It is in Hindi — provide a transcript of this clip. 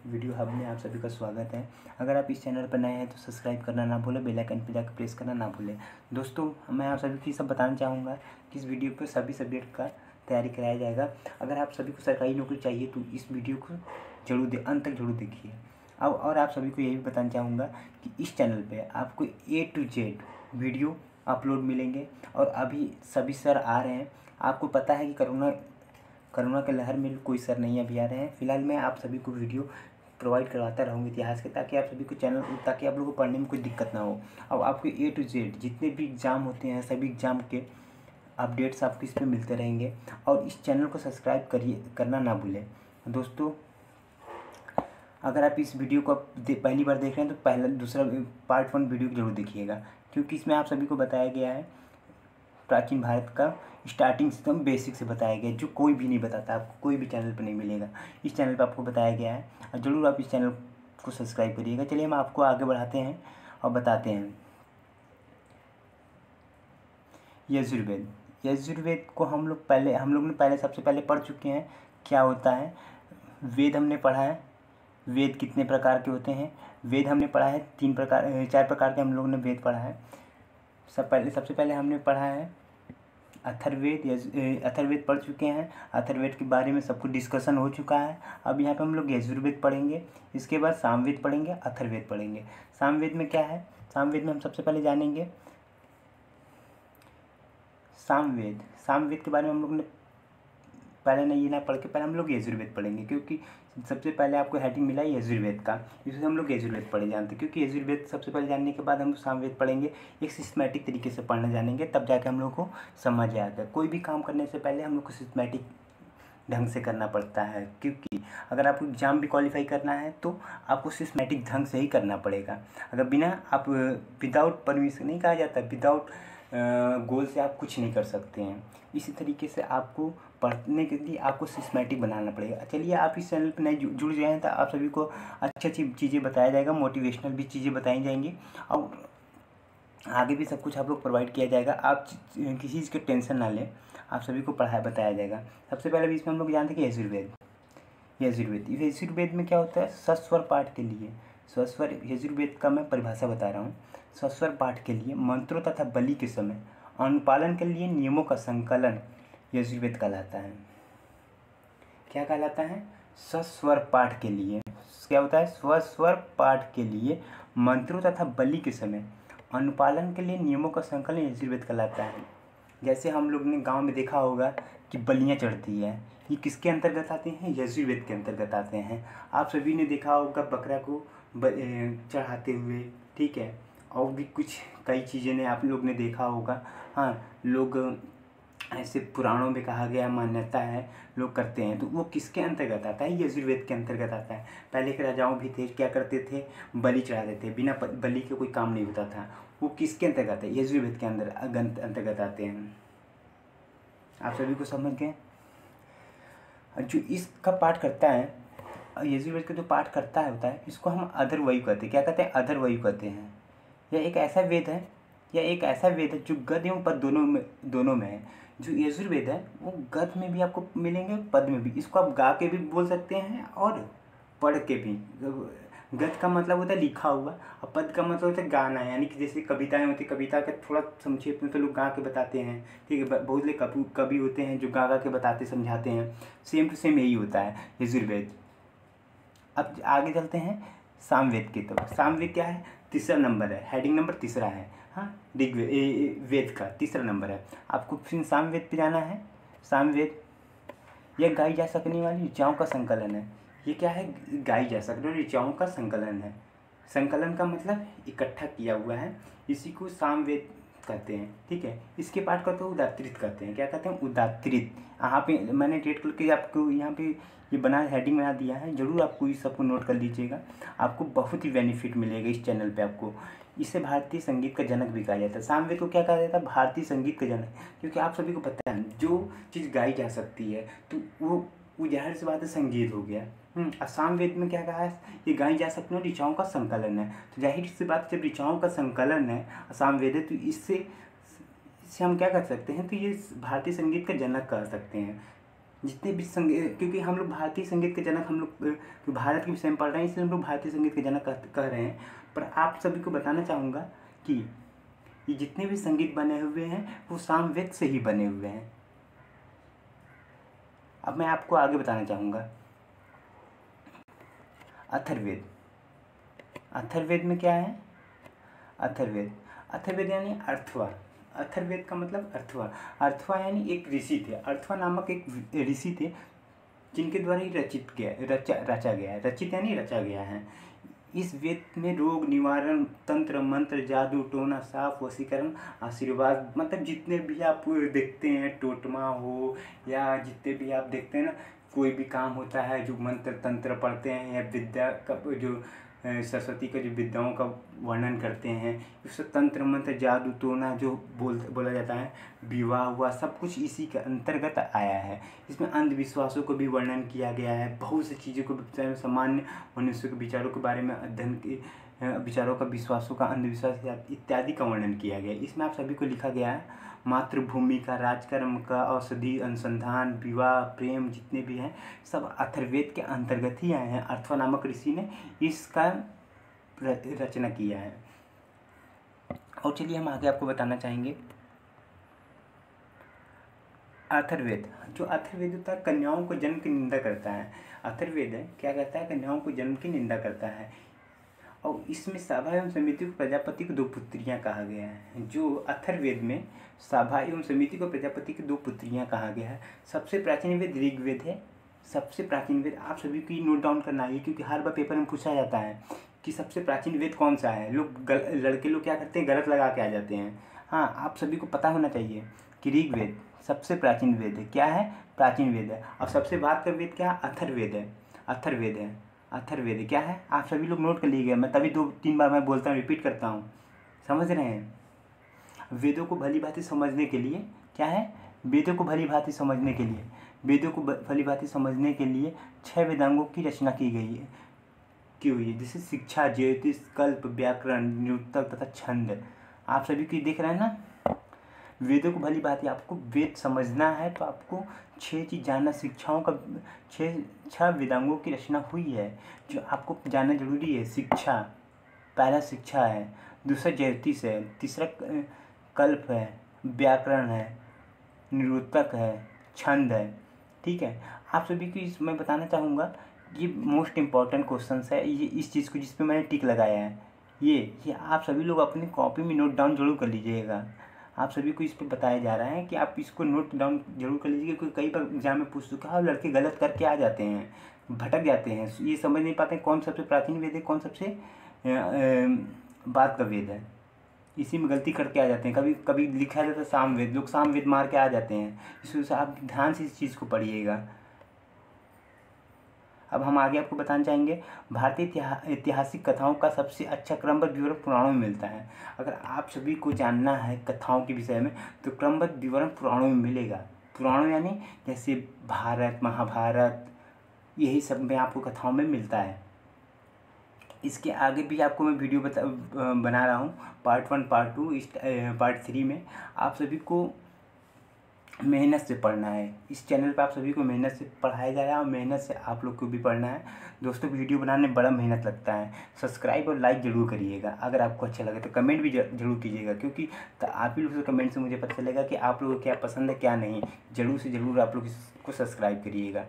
वीडियो हब में आप सभी का स्वागत है। अगर आप इस चैनल पर नए हैं तो सब्सक्राइब करना ना भूलें, बेल आइकन पर जाकर प्रेस करना ना भूलें। दोस्तों, मैं आप सभी को सब बताना चाहूँगा कि इस वीडियो पर सभी सब्जेक्ट का तैयारी कराया जाएगा। अगर आप सभी को सरकारी नौकरी चाहिए तो इस वीडियो को अंत तक जरूर देखिए। अब और आप सभी को यही भी बताना चाहूँगा कि इस चैनल पे आपको A to Z video upload मिलेंगे। और अभी सभी सर आ रहे हैं। आपको पता है कि कोरोना के लहर में कोई सर नहीं अभी आ रहे हैं। फिलहाल मैं आप सभी को वीडियो प्रोवाइड करवाता रहूँगा इतिहास के, ताकि आप सभी को ताकि आप लोगों को पढ़ने में कोई दिक्कत ना हो। अब आपको A to Z जितने भी एग्ज़ाम होते हैं सभी एग्ज़ाम के अपडेट्स आपको इस पर मिलते रहेंगे। और इस चैनल को सब्सक्राइब करना ना भूलें। दोस्तों, अगर आप इस वीडियो को पहली बार देख रहे हैं तो दूसरा पार्ट 1 वीडियो जरूर देखिएगा, क्योंकि इसमें आप सभी को बताया गया है प्राचीन भारत का स्टार्टिंग सिस्टम बेसिक से बताया गया है, जो कोई भी नहीं बताता, आपको कोई भी चैनल पर नहीं मिलेगा। इस चैनल पर आपको बताया गया है और ज़रूर आप इस चैनल को सब्सक्राइब करिएगा। चलिए हम आपको आगे बढ़ाते हैं और बताते हैं। यजुर्वेद को हम लोग ने सबसे पहले पढ़ चुके हैं क्या होता है। वेद हमने पढ़ा है। वेद कितने प्रकार के होते हैं? वेद हमने पढ़ा है 4 प्रकार के हम लोगों ने वेद पढ़ा है। सबसे पहले हमने पढ़ा है अथर्ववेद। अथर्ववेद पढ़ चुके हैं। अथर्ववेद के बारे में सब कुछ डिस्कशन हो चुका है। अब यहाँ पे हम लोग यजुर्वेद पढ़ेंगे। इसके बाद सामवेद पढ़ेंगे, अथर्ववेद पढ़ेंगे। सामवेद में क्या है? सामवेद में हम सबसे पहले जानेंगे सामवेद के बारे में हम लोग ने पहले नहीं ये ना पढ़ के पहले हम लोग यजुर्वेद पढ़ेंगे, क्योंकि सबसे पहले आपको हेडिंग मिला है यजुर्वेद का, इसलिए हम लोग यजुर्वेद पढ़े जानते हैं। क्योंकि यजुर्वेद सबसे पहले जानने के बाद हम लोग सामवेद पढ़ेंगे, एक सिस्टमैटिक तरीके से पढ़ना जानेंगे, तब जाके हम लोग को समझ आएगा। कोई भी काम करने से पहले हम लोग को सिस्टमैटिक ढंग से करना पड़ता है, क्योंकि अगर आपको एग्ज़ाम भी क्वालिफाई करना है तो आपको सिस्टमैटिक ढंग से ही करना पड़ेगा। अगर विदाउट परमिशन नहीं कहा जाता, विदाउट गोल से आप कुछ नहीं कर सकते हैं। इसी तरीके से आपको पढ़ने के लिए आपको सिस्टमैटिक बनाना पड़ेगा। चलिए, आप इस चैनल पर नए जुड़ गए हैं तो आप सभी को अच्छी अच्छी चीज़ें बताया जाएगा, मोटिवेशनल भी चीज़ें बताई जाएंगी और आगे भी सब कुछ आप लोग प्रोवाइड किया जाएगा। आप किसी चीज़ की टेंशन ना लें, आप सभी को बताया जाएगा। सबसे पहले भी इसमें हम लोग जानते हैं कि यजुर्वेद में क्या होता है? सस्वर पाठ के लिए यजुर्वेद का मैं परिभाषा बता रहा हूँ। सस्वर पाठ के लिए मंत्रों तथा बलि के समय अनुपालन के लिए नियमों का संकलन यजुर्वेद कहलाता है। क्या कहलाता है? सस्वर पाठ के लिए क्या होता है? स्वस्वर पाठ के लिए मंत्रों तथा बलि के समय अनुपालन के लिए नियमों का संकलन यजुर्वेद कहलाता है। जैसे हम लोग ने गांव में देखा होगा कि बलियाँ चढ़ती है, ये किसके अंतर्गत आते हैं? यजुर्वेद के अंतर्गत आते हैं। आप सभी ने देखा होगा बकरा को चढ़ाते हुए, ठीक है। और भी कई चीज़ें ने आप लोग ने देखा होगा। हाँ, लोग ऐसे पुराणों में कहा गया, मान्यता है, लोग करते हैं। तो वो किसके अंतर्गत आता है? यजुर्वेद के अंतर्गत आता है। पहले के राजाओं भी थे, क्या करते थे? बलि चढ़ाते थे। बिना बलि के कोई काम नहीं होता था। वो किसके अंतर्गत है? यजुर्वेद के अंतर्गत आते हैं। आप सभी को समझ गए? जो इसका पाठ करता है, यजुर्वेद का जो पाठ करता है होता है, इसको हम अधर्वयु कहते हैं। क्या कहते हैं? अधर्वयु कहते हैं। यह एक ऐसा वेद है जो गद्य एवं पद दोनों में है। जो यजुर्वेद है वो गद्य में भी आपको मिलेंगे, पद में भी। इसको आप गा के भी बोल सकते हैं और पढ़ के भी। गद्य का मतलब होता है लिखा हुआ और पद का मतलब होता है गाना, यानी कि जैसे कविताएं होती है, कविता का थोड़ा संक्षेप में तो लोग गा के बताते हैं, ठीक है। बहुत से कवि होते हैं जो गा के बताते समझाते हैं। सेम टू सेम यही होता है यजुर्वेद। अब आगे चलते हैं सामवेद की तरफ। सामवेद क्या है? तीसरा नंबर है, हेडिंग नंबर तीसरा है। हाँ, वेद का तीसरा नंबर है। आपको फिर सामवेद पे जाना है। सामवेद यह गाई जा सकने वाली ऋचाओं का संकलन है। ये क्या है? गाई जा सकने वाली ऋचाओं का संकलन है। संकलन का मतलब इकट्ठा किया हुआ है, इसी को सामवेद कहते हैं, ठीक है। इसके पाठ को तो उदात्रित कहते हैं। क्या कहते हैं? उदात्रित। यहाँ पे मैंने डेट करके आपको यहाँ पे ये हेडिंग बना दिया है। ज़रूर आपको इस सबको नोट कर लीजिएगा, आपको बहुत ही बेनिफिट मिलेगा इस चैनल पे आपको। इसे भारतीय संगीत का जनक भी कहा जाता है। सामवेद को क्या कहा जाता है? भारतीय संगीत का जनक, क्योंकि आप सभी को पता है जो चीज़ गाई जा सकती है तो वो जाहिर सी बात है संगीत हो गया। सामवेद में क्या कहा है? ये गाई जा सकने वाली ऋचाओं का संकलन है। तो जाहिर सी बात, जब ऋचाओं का संकलन है सामवेद है, तो इससे हम क्या कर सकते हैं? तो ये भारतीय संगीत का जनक कह सकते हैं। जितने भी संगीत, क्योंकि हम लोग भारतीय संगीत के जनक, हम लोग भारत के विषय में पढ़ रहे हैं, इसलिए हम लोग भारतीय संगीत के जनक कह रहे हैं। पर आप सभी को बताना चाहूँगा कि ये जितने भी संगीत बने हुए हैं वो सामवेद से ही बने हुए हैं। अब मैं आपको आगे बताना चाहूँगा अथर्ववेद। अथर्ववेद में क्या है? अथर्ववेद यानी अर्थवा। अथर्ववेद का मतलब अर्थवा। अर्थवा यानी एक ऋषि थे, अर्थवा नामक एक ऋषि थे जिनके द्वारा ही रचा गया है। रचित यानी रचा गया है। इस वेद में रोग निवारण, तंत्र मंत्र, जादू टोना, साफ वशीकरण, आशीर्वाद, मतलब जितने भी आप देखते हैं, टोटमा हो या जितने भी आप देखते हैं ना, कोई भी काम होता है जो मंत्र तंत्र पढ़ते हैं या विद्या का जो सरस्वती का जो विद्याओं का वर्णन करते हैं, उससे तंत्र मंत्र जादू टोना जो बोला जाता है, विवाह हुआ, सब कुछ इसी के अंतर्गत आया है। इसमें अंधविश्वासों को भी वर्णन किया गया है, बहुत सी चीज़ों को, सामान्य मनुष्य के विचारों के बारे में अध्ययन के विचारों का, विश्वासों का, अंधविश्वास इत्यादि का वर्णन किया गया है। इसमें आप सभी को लिखा गया है मातृभूमि का, राजकर्म का, औषधि अनुसंधान, विवाह, प्रेम, जितने भी हैं सब अथर्ववेद के अंतर्गत ही आए हैं। अर्थवा नामक ऋषि ने इसका रचना किया है। और चलिए हम आगे आपको बताना चाहेंगे अथर्ववेद। जो अथर्ववेद होता है कन्याओं को जन्म की निंदा करता है। अथर्ववेद क्या कहता है? कन्याओं को जन्म की निंदा करता है। और इसमें साभा एवं समिति को प्रजापति की 2 पुत्रियां कहा गया है। जो अथर्ववेद में साभा एवं समिति को प्रजापति की 2 पुत्रियां कहा गया है। सबसे प्राचीन वेद ऋग्वेद है। सबसे प्राचीन वेद आप सभी को नोट डाउन करना है, क्योंकि हर बार पेपर में पूछा जाता है कि सबसे प्राचीन वेद कौन सा है। लड़के लोग क्या करते हैं, गलत लगा के आ जाते हैं। हाँ, आप सभी को पता होना चाहिए कि ऋग्वेद सबसे प्राचीन वेद है। क्या है? प्राचीन वेद है। और सबसे बाद का वेद क्या है? अथर्ववेद है। अथर्ववेद क्या है? आप सभी लोग नोट कर लीजिए। मैं तभी 2-3 बार मैं बोलता हूँ, रिपीट करता हूँ, समझ रहे हैं? वेदों को भली भांति समझने के लिए क्या है? वेदों को भली भांति समझने के लिए 6 वेदांगों की रचना की हुई है, जैसे शिक्षा, ज्योतिष, कल्प, व्याकरण, निरुक्तक तथा छंद। आप सभी को देख रहे हैं ना, वेदों को भली भांति, आपको वेद समझना है तो आपको 6 चीज़ जानना, शिक्षाओं का 6 वेदांगों की रचना हुई है जो आपको जानना जरूरी है। शिक्षा, पहला शिक्षा है, दूसरा ज्योतिष है, तीसरा कल्प है, व्याकरण है, निरुक्तक है, छंद है। ठीक है, आप सभी को मैं बताना चाहूँगा, ये मोस्ट इम्पॉर्टेंट क्वेश्चन है। ये इस चीज़ को जिस पे मैंने टिक लगाया है, ये आप सभी लोग अपनी कॉपी में नोट डाउन जरूर कर लीजिएगा। आप सभी को इस पर बताया जा रहा है कि आप इसको नोट डाउन जरूर कर लीजिए, क्योंकि कई बार एग्जाम में पूछ चुका है और लड़के गलत करके आ जाते हैं, भटक जाते हैं, ये समझ नहीं पाते कौन सबसे प्राचीन वेद है, कौन सबसे बाद का वेद है। इसी में गलती करके आ जाते हैं। कभी कभी लिखा जाता है सामवेद, लोग सामवेद मार के आ जाते हैं। इसलिए आप ध्यान से इस चीज़ को पढ़िएगा। अब हम आगे आपको बताना चाहेंगे, भारतीय ऐतिहासिक कथाओं का सबसे अच्छा क्रमबद्ध विवरण पुराणों में मिलता है। अगर आप सभी को जानना है कथाओं के विषय में तो क्रमबद्ध विवरण पुराणों में मिलेगा। पुराणों यानी जैसे भारत, महाभारत, यही सब में आपको कथाओं में मिलता है। इसके आगे भी आपको मैं वीडियो बना रहा हूँ, पार्ट 1, पार्ट 2, पार्ट 3 में। आप सभी को मेहनत से पढ़ना है। इस चैनल पे आप सभी को मेहनत से पढ़ाया जा रहा है और मेहनत से आप लोग को भी पढ़ना है। दोस्तों, वीडियो बनाने में बड़ा मेहनत लगता है। सब्सक्राइब और लाइक ज़रूर करिएगा। अगर आपको अच्छा लगे तो कमेंट भी जरूर कीजिएगा, क्योंकि आप ही लोग से कमेंट से मुझे पता चलेगा कि आप लोगों को क्या पसंद है क्या नहीं। ज़रूर से ज़रूर आप लोग इसको सब्सक्राइब करिएगा।